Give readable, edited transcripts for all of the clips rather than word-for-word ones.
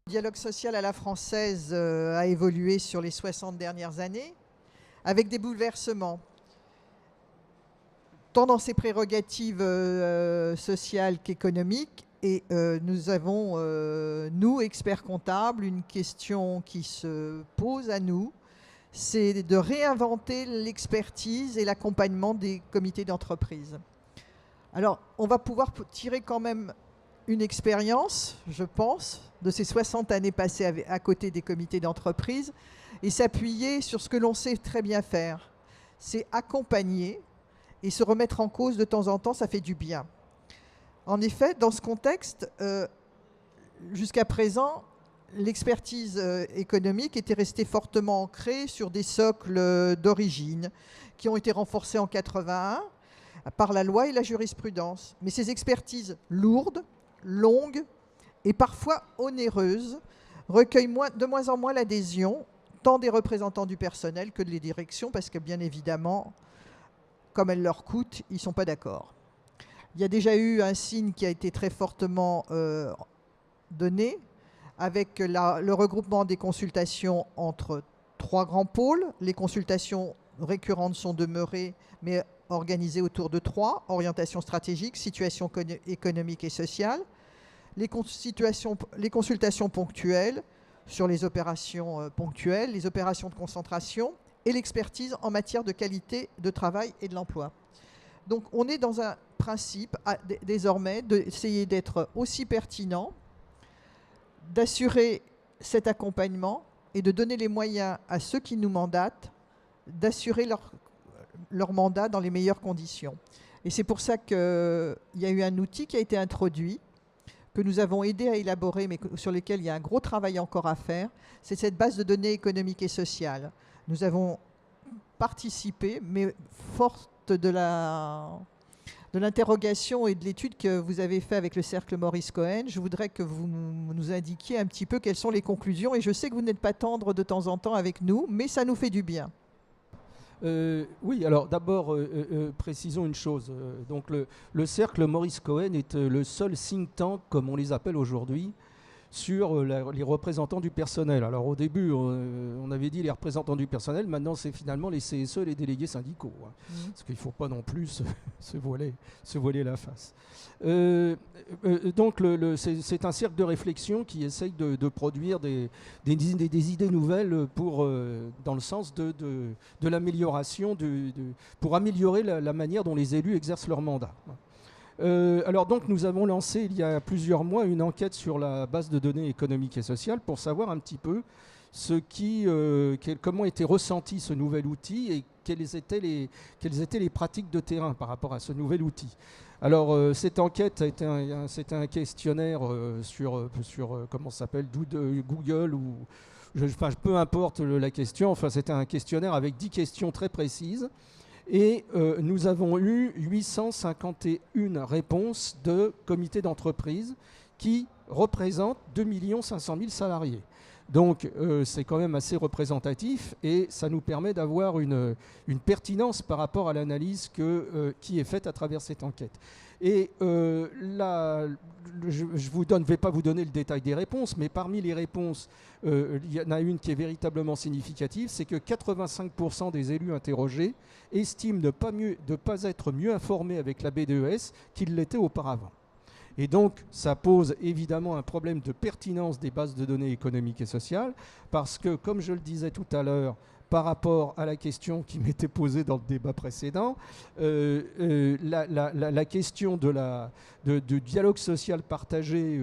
Le dialogue social à la française a évolué sur les 60 dernières années, avec des bouleversements, tant dans ses prérogatives sociales qu'économiques. Et nous avons, nous, experts comptables, une question qui se pose à nous, c'est de réinventer l'expertise et l'accompagnement des comités d'entreprise. Alors, on va pouvoir tirer quand même une expérience, je pense, de ces 60 années passées à côté des comités d'entreprise et s'appuyer sur ce que l'on sait très bien faire. C'est accompagner et se remettre en cause de temps en temps, ça fait du bien. En effet, dans ce contexte, jusqu'à présent, l'expertise économique était restée fortement ancrée sur des socles d'origine qui ont été renforcés en 81 par la loi et la jurisprudence. Mais ces expertises lourdes, longues et parfois onéreuses recueillent de moins en moins l'adhésion tant des représentants du personnel que des directions parce que bien évidemment, comme elles leur coûtent, ils ne sont pas d'accord. Il y a déjà eu un signe qui a été très fortement donné avec le regroupement des consultations entre 3 grands pôles. Les consultations récurrentes sont demeurées, mais organisées autour de 3, orientation stratégique, situation économique et sociale, les consultations ponctuelles sur les opérations ponctuelles, les opérations de concentration et l'expertise en matière de qualité de travail et de l'emploi. Donc on est dans un principe désormais d'essayer d'être aussi pertinent, d'assurer cet accompagnement et de donner les moyens à ceux qui nous mandatent d'assurer leur mandat dans les meilleures conditions. Et c'est pour ça qu'il y a eu un outil qui a été introduit, que nous avons aidé à élaborer, mais sur lequel il y a un gros travail encore à faire. C'est cette base de données économiques et sociales. Nous avons participé, mais forte de l'interrogation et de l'étude que vous avez faite avec le Cercle Maurice Cohen, je voudrais que vous nous indiquiez un petit peu quelles sont les conclusions. Et je sais que vous n'êtes pas tendre de temps en temps avec nous, mais ça nous fait du bien. Oui, alors d'abord, précisons une chose. Donc le Cercle Maurice Cohen est le seul think tank, comme on les appelle aujourd'hui, sur les représentants du personnel. Alors au début, on avait dit les représentants du personnel, maintenant c'est finalement les CSE, les délégués syndicaux. Hein, parce qu'il ne faut pas non plus se voiler la face. Donc c'est un cercle de réflexion qui essaye de produire des idées nouvelles dans le sens de l'amélioration, pour améliorer la manière dont les élus exercent leur mandat. Alors donc nous avons lancé il y a plusieurs mois une enquête sur la base de données économiques et sociales pour savoir un petit peu comment était ressenti ce nouvel outil et quelles étaient les pratiques de terrain par rapport à ce nouvel outil. Alors cette enquête c'était un questionnaire sur comment ça s'appelle, Google ou peu importe la question, enfin c'était un questionnaire avec 10 questions très précises. Et nous avons eu 851 réponses de comités d'entreprise qui représentent 2 500 000 salariés. Donc c'est quand même assez représentatif et ça nous permet d'avoir une pertinence par rapport à l'analyse qui est faite à travers cette enquête. Et là, je ne vais pas vous donner le détail des réponses, mais parmi les réponses, il y en a une qui est véritablement significative, c'est que 85% des élus interrogés estiment de pas être mieux informés avec la BDES qu'ils l'étaient auparavant. Et donc, ça pose évidemment un problème de pertinence des bases de données économiques et sociales, parce que, comme je le disais tout à l'heure, par rapport à la question qui m'était posée dans le débat précédent, la question du dialogue social partagé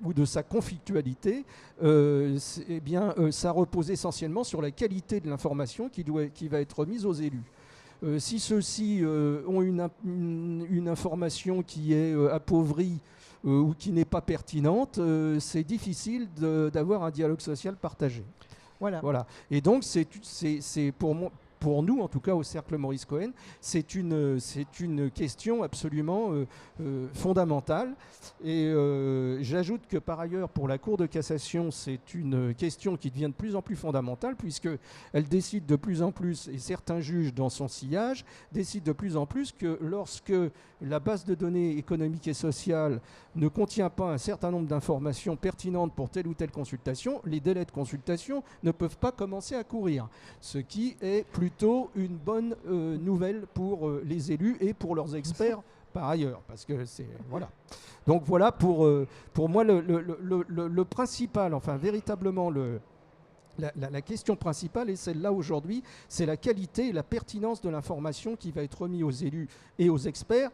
ou de sa conflictualité, ça repose essentiellement sur la qualité de l'information qui va être remise aux élus. Si ceux-ci ont une information qui est appauvrie ou qui n'est pas pertinente, c'est difficile d'avoir un dialogue social partagé. Voilà. Et donc, c'est pour nous, en tout cas au Cercle Maurice Cohen, c'est une question absolument fondamentale. Et j'ajoute que par ailleurs, pour la Cour de cassation, c'est une question qui devient de plus en plus fondamentale, puisqu'elle décide de plus en plus, et certains juges dans son sillage décident de plus en plus que lorsque la base de données économique et sociale ne contient pas un certain nombre d'informations pertinentes pour telle ou telle consultation, les délais de consultation ne peuvent pas commencer à courir. Ce qui est plutôt une bonne nouvelle pour les élus et pour leurs experts par ailleurs. Parce que c'est. Voilà. Donc voilà pour moi le principal, enfin véritablement la question principale est celle-là aujourd'hui, c'est la qualité et la pertinence de l'information qui va être remise aux élus et aux experts,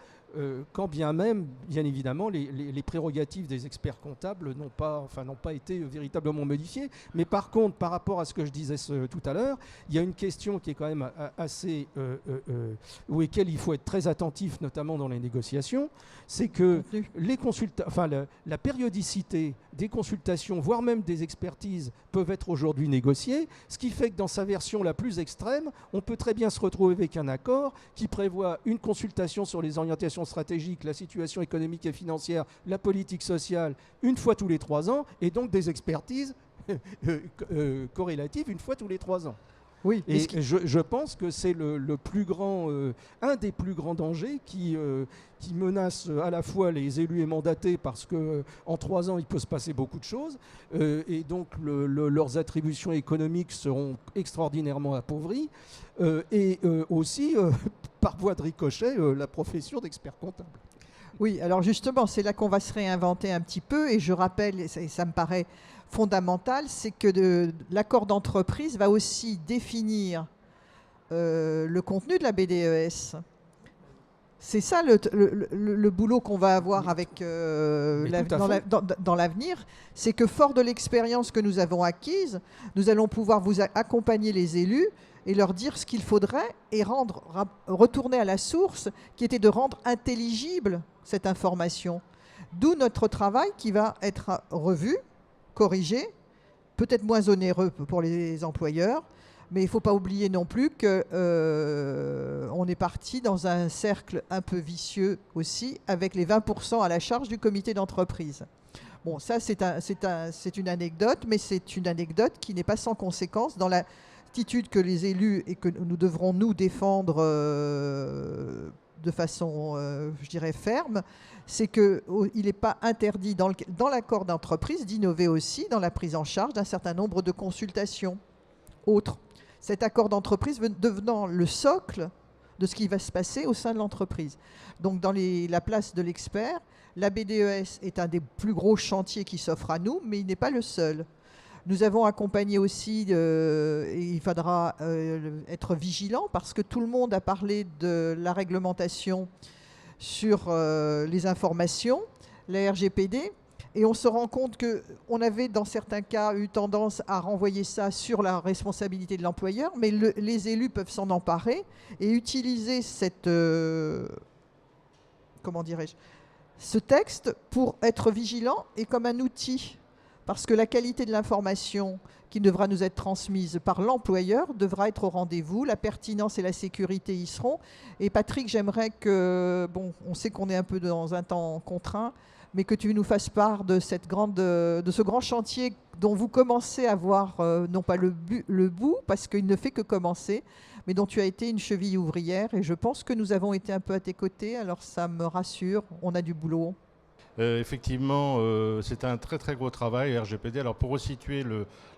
quand bien même, bien évidemment, les prérogatives des experts comptables n'ont pas été véritablement modifiées. Mais par contre, par rapport à ce que je disais tout à l'heure, il y a une question qui est quand même assez auquel il faut être très attentif, notamment dans les négociations, c'est que la périodicité des consultations, voire même des expertises, peuvent être aujourd'hui négociées, ce qui fait que dans sa version la plus extrême, on peut très bien se retrouver avec un accord qui prévoit une consultation sur les orientations stratégiques, la situation économique et financière, la politique sociale, une fois tous les 3 ans, et donc des expertises corrélatives une fois tous les 3 ans. Oui, et je pense que c'est un des plus grands dangers qui menace à la fois les élus et mandatés, parce qu'en 3 ans, il peut se passer beaucoup de choses, et donc leurs attributions économiques seront extraordinairement appauvries, et aussi, par voie de ricochet, la profession d'expert comptable. Oui, alors justement, c'est là qu'on va se réinventer un petit peu, et je rappelle, et ça me paraît fondamental, c'est que l'accord d'entreprise va aussi définir le contenu de la BDES. C'est ça le boulot qu'on va avoir avec dans l'avenir, c'est que fort de l'expérience que nous avons acquise, nous allons pouvoir vous accompagner les élus et leur dire ce qu'il faudrait et retourner à la source, qui était de rendre intelligible cette information. D'où notre travail qui va être revu, corrigé, peut-être moins onéreux pour les employeurs, mais il ne faut pas oublier non plus qu'on est parti dans un cercle un peu vicieux aussi, avec les 20% à la charge du comité d'entreprise. Bon, ça c'est une anecdote, mais c'est une anecdote qui n'est pas sans conséquence dans l'attitude que les élus et que nous devrons nous défendre de façon, je dirais, ferme. C'est qu'il n'est pas interdit dans l'accord d'entreprise d'innover aussi dans la prise en charge d'un certain nombre de consultations autres. Cet accord d'entreprise devenant le socle de ce qui va se passer au sein de l'entreprise. Donc dans la place de l'expert, la BDES est un des plus gros chantiers qui s'offre à nous, mais il n'est pas le seul. Nous avons accompagné aussi, et il faudra être vigilant, parce que tout le monde a parlé de la réglementation sur les informations, la RGPD, et on se rend compte qu'on avait dans certains cas eu tendance à renvoyer ça sur la responsabilité de l'employeur, mais les élus peuvent s'en emparer et utiliser ce texte pour être vigilant et comme un outil, parce que la qualité de l'information qui devra nous être transmise par l'employeur devra être au rendez-vous, la pertinence et la sécurité y seront. Et Patrick, j'aimerais que, on sait qu'on est un peu dans un temps contraint, mais que tu nous fasses part de ce grand chantier dont vous commencez à voir, non pas le bout, parce qu'il ne fait que commencer, mais dont tu as été une cheville ouvrière. Et je pense que nous avons été un peu à tes côtés, alors ça me rassure, on a du boulot. Effectivement, c'est un très très gros travail, RGPD. Alors pour resituer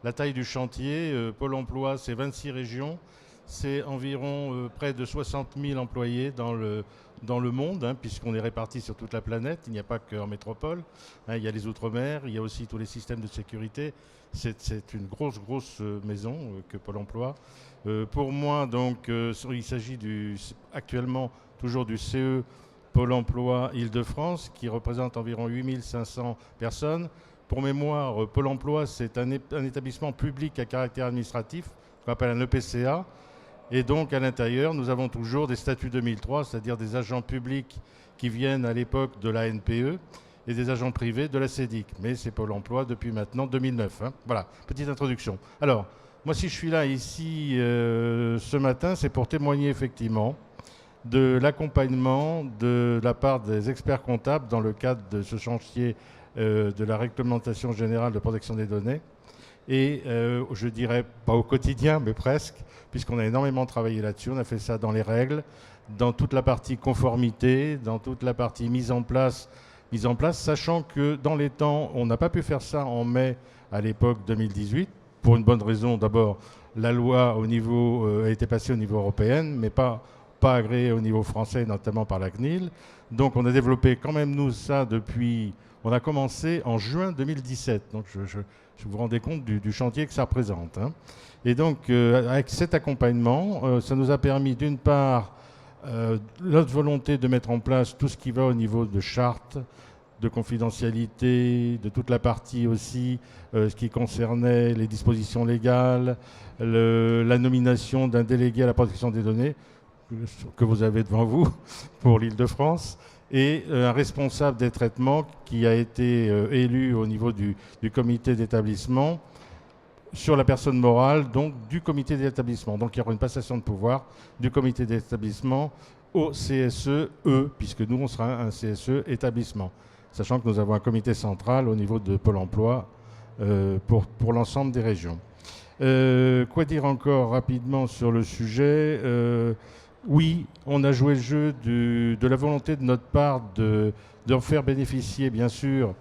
la taille du chantier, Pôle emploi, c'est 26 régions, c'est environ près de 60 000 employés dans le monde, puisqu'on est répartis sur toute la planète, il n'y a pas qu'en métropole, il y a les Outre-mer, il y a aussi tous les systèmes de sécurité. C'est une grosse maison que Pôle emploi. Pour moi, donc, il s'agit actuellement toujours du CE Pôle emploi Île-de-France, qui représente environ 8500 personnes. Pour mémoire, Pôle emploi, c'est un établissement public à caractère administratif, qu'on appelle un EPCA. Et donc, à l'intérieur, nous avons toujours des statuts 2003, c'est-à-dire des agents publics qui viennent à l'époque de la NPE et des agents privés de la CEDIC. Mais c'est Pôle emploi depuis maintenant 2009. Voilà, petite introduction. Alors, Moi, si je suis là ici ce matin, c'est pour témoigner effectivement de l'accompagnement de la part des experts comptables dans le cadre de ce chantier de la réglementation générale de protection des données. Et je dirais pas au quotidien, mais presque, puisqu'on a énormément travaillé là-dessus. On a fait ça dans les règles, dans toute la partie conformité, dans toute la partie mise en place, sachant que dans les temps, on n'a pas pu faire ça en mai à l'époque 2018, pour une bonne raison. D'abord, la loi a été passée au niveau européen, mais pas agréée au niveau français, notamment par la CNIL. Donc on a développé quand même, nous, ça depuis... On a commencé en juin 2017, donc je vous rendez compte du chantier que ça représente. Hein. Et donc, avec cet accompagnement, ça nous a permis, d'une part, notre volonté de mettre en place tout ce qui va au niveau de charte, de confidentialité, de toute la partie aussi, ce qui concernait les dispositions légales, la nomination d'un délégué à la protection des données, que vous avez devant vous pour l'Île-de-France, et un responsable des traitements qui a été élu au niveau du comité d'établissement sur la personne morale, donc du comité d'établissement. Donc il y aura une passation de pouvoir du comité d'établissement au CSE-E, puisque nous, on sera un CSE établissement, sachant que nous avons un comité central au niveau de Pôle emploi pour l'ensemble des régions. Quoi dire encore rapidement sur le sujet oui, on a joué le jeu de la volonté de notre part d'en faire bénéficier, bien sûr,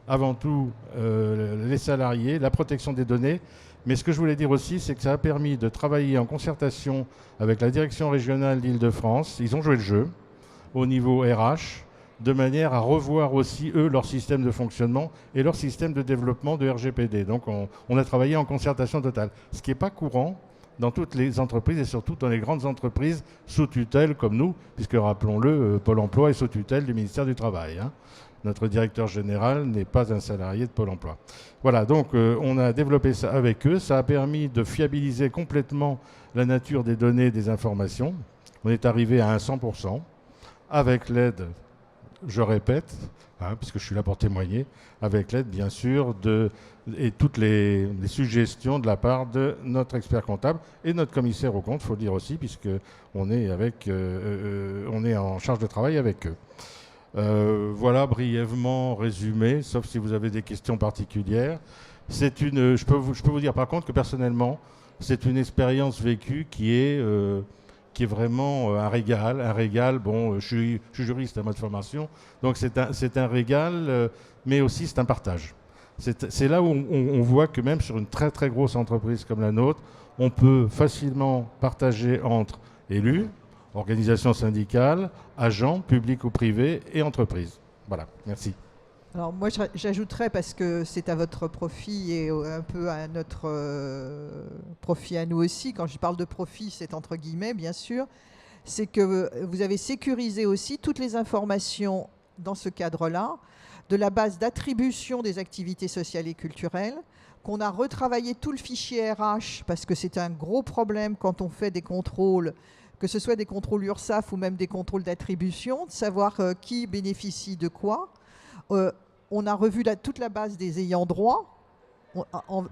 avant tout, les salariés, la protection des données. Mais ce que je voulais dire aussi, c'est que ça a permis de travailler en concertation avec la direction régionale d'Île-de-France. Ils ont joué le jeu au niveau RH, de manière à revoir aussi, eux, leur système de fonctionnement et leur système de développement de RGPD. Donc on a travaillé en concertation totale, ce qui n'est pas courant dans toutes les entreprises et surtout dans les grandes entreprises sous tutelle comme nous, puisque rappelons-le, Pôle emploi est sous tutelle du ministère du Travail. Hein. Notre directeur général n'est pas un salarié de Pôle emploi. Voilà, donc on a développé ça avec eux. Ça a permis de fiabiliser complètement la nature des données et des informations. On est arrivé à un 100%, avec l'aide, je répète, hein, puisque je suis là pour témoigner, avec l'aide bien sûr et toutes les suggestions de la part de notre expert comptable et notre commissaire aux comptes, il faut le dire aussi, puisqu'on est, on est en charge de travail avec eux. Voilà brièvement résumé, sauf si vous avez des questions particulières. Je peux vous dire par contre que personnellement, c'est une expérience vécue qui est vraiment un régal. Bon, je suis juriste à mode formation, donc c'est un régal, mais aussi c'est un partage. C'est là où on voit que même sur une très très grosse entreprise comme la nôtre, on peut facilement partager entre élus, organisations syndicales, agents, publics ou privés et entreprises. Voilà, merci. Alors moi j'ajouterais, parce que c'est à votre profit et un peu à notre profit à nous aussi, quand je parle de profit c'est entre guillemets bien sûr, c'est que vous avez sécurisé aussi toutes les informations dans ce cadre-là, de la base d'attribution des activités sociales et culturelles, qu'on a retravaillé tout le fichier RH, parce que c'est un gros problème quand on fait des contrôles, que ce soit des contrôles URSSAF ou même des contrôles d'attribution, de savoir qui bénéficie de quoi. On a revu toute la base des ayants droit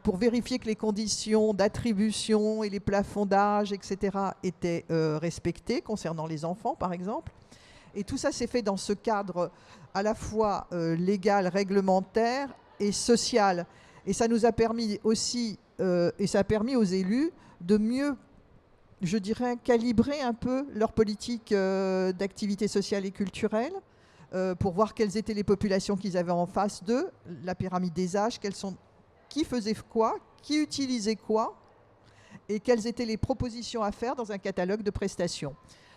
pour vérifier que les conditions d'attribution et les plafonds d'âge, etc., étaient respectées concernant les enfants, par exemple. Et tout ça s'est fait dans ce cadre à la fois légal, réglementaire et social. Et ça nous a permis aussi, et ça a permis aux élus de mieux, je dirais, calibrer un peu leur politique d'activité sociale et culturelle, pour voir quelles étaient les populations qu'ils avaient en face d'eux, la pyramide des âges, qui faisait quoi, qui utilisait quoi, et quelles étaient les propositions à faire dans un catalogue de prestations.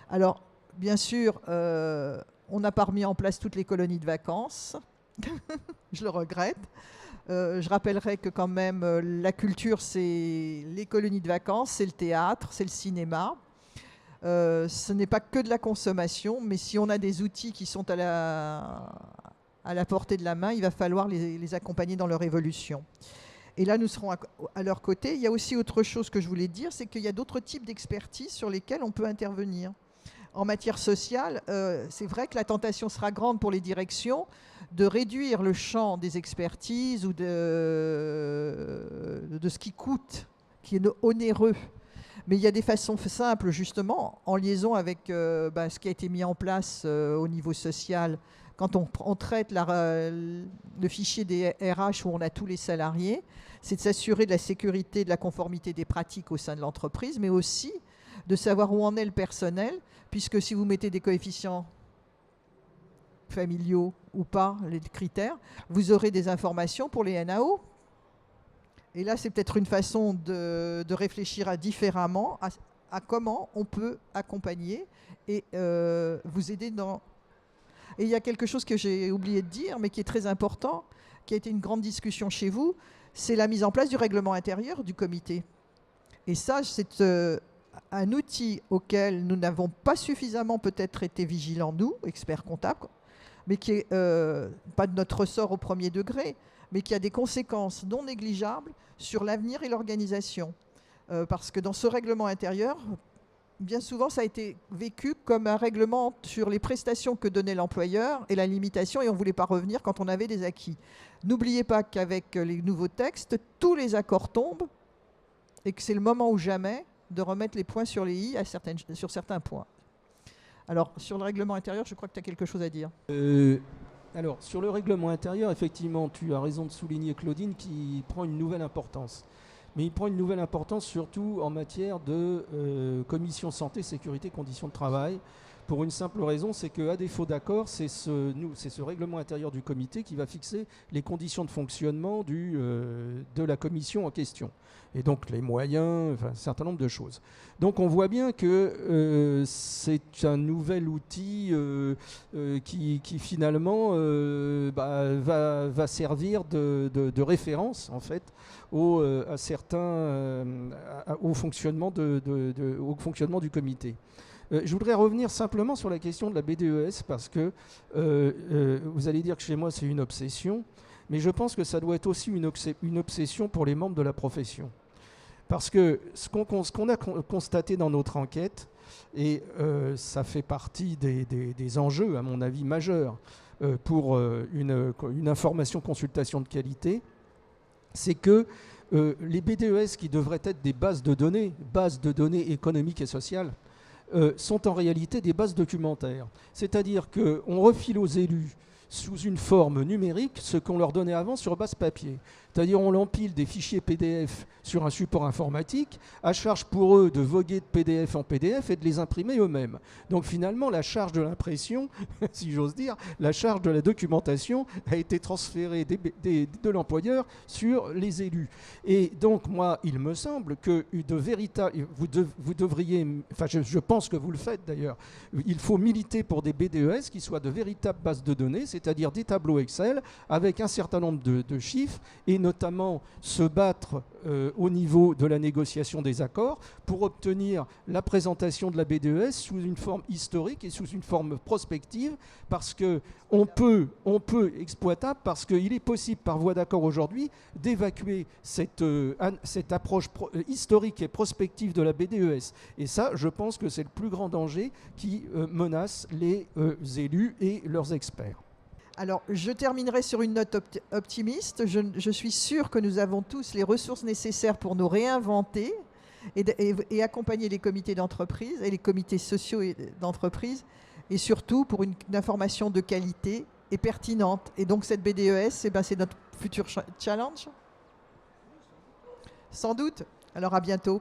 Alors, bien sûr, on n'a pas remis en place toutes les colonies de vacances, je le regrette. Je rappellerai que quand même, la culture, c'est les colonies de vacances, c'est le théâtre, c'est le cinéma. Ce n'est pas que de la consommation, mais si on a des outils qui sont à la portée de la main, il va falloir les accompagner dans leur évolution. Et là, nous serons à leur côté. Il y a aussi autre chose que je voulais dire, c'est qu'il y a d'autres types d'expertise sur lesquelles on peut intervenir. En matière sociale, c'est vrai que la tentation sera grande pour les directions de réduire le champ des expertises ou de ce qui coûte. qui est onéreux. Mais il y a des façons simples, justement, en liaison avec ce qui a été mis en place au niveau social. Quand on traite le fichier des RH où on a tous les salariés, c'est de s'assurer de la sécurité, de la conformité des pratiques au sein de l'entreprise, mais aussi de savoir où en est le personnel, puisque si vous mettez des coefficients familiaux ou pas, les critères, vous aurez des informations pour les NAO. Et là, c'est peut-être une façon de réfléchir différemment à comment on peut accompagner et vous aider dans... Et il y a quelque chose que j'ai oublié de dire, mais qui est très important, qui a été une grande discussion chez vous, c'est la mise en place du règlement intérieur du comité. Et ça, c'est un outil auquel nous n'avons pas suffisamment peut-être été vigilants, nous, experts comptables, mais qui n'est pas de notre ressort au premier degré, mais qui a des conséquences non négligeables sur l'avenir et l'organisation. Parce que dans ce règlement intérieur, bien souvent, ça a été vécu comme un règlement sur les prestations que donnait l'employeur et la limitation, et on ne voulait pas revenir quand on avait des acquis. N'oubliez pas qu'avec les nouveaux textes, tous les accords tombent et que c'est le moment ou jamais de remettre les points sur les i sur certains points. Alors, sur le règlement intérieur, je crois que tu as quelque chose à dire. Alors, sur le règlement intérieur, effectivement, tu as raison de souligner, Claudine, qu'il prend une nouvelle importance. Mais il prend une nouvelle importance surtout en matière de commission santé, sécurité, conditions de travail. Pour une simple raison, c'est qu'à défaut d'accord, c'est ce règlement intérieur du comité qui va fixer les conditions de fonctionnement de la commission en question. Et donc les moyens, enfin, un certain nombre de choses. Donc on voit bien que c'est un nouvel outil qui finalement va servir de référence en fait au fonctionnement du comité. Je voudrais revenir simplement sur la question de la BDES parce que vous allez dire que chez moi c'est une obsession, mais je pense que ça doit être aussi une obsession pour les membres de la profession. Parce que ce qu'on a constaté dans notre enquête, et ça fait partie des enjeux, à mon avis, majeurs pour une information consultation de qualité, c'est que les BDES qui devraient être des bases de données économiques et sociales, sont en réalité des bases documentaires. C'est-à-dire qu'on refile aux élus sous une forme numérique ce qu'on leur donnait avant sur base papier. C'est-à-dire on empile des fichiers PDF sur un support informatique, à charge pour eux de voguer de PDF en PDF et de les imprimer eux-mêmes. Donc finalement, la charge de l'impression, si j'ose dire, la charge de la documentation a été transférée de l'employeur sur les élus. Et donc moi, il me semble que vous devriez, enfin je pense que vous le faites d'ailleurs, il faut militer pour des BDES qui soient de véritables bases de données, c'est-à-dire des tableaux Excel avec un certain nombre de chiffres et notamment se battre au niveau de la négociation des accords pour obtenir la présentation de la BDES sous une forme historique et sous une forme prospective parce qu'on peut exploitable parce qu'il est possible par voie d'accord aujourd'hui d'évacuer cette approche historique et prospective de la BDES. Et ça, je pense que c'est le plus grand danger qui menace les élus et leurs experts. Alors, je terminerai sur une note optimiste. Je suis sûre que nous avons tous les ressources nécessaires pour nous réinventer et accompagner les comités d'entreprise et les comités sociaux d'entreprise, et surtout pour une information de qualité et pertinente. Et donc, cette BDES, c'est notre futur challenge. Sans doute. Alors, à bientôt.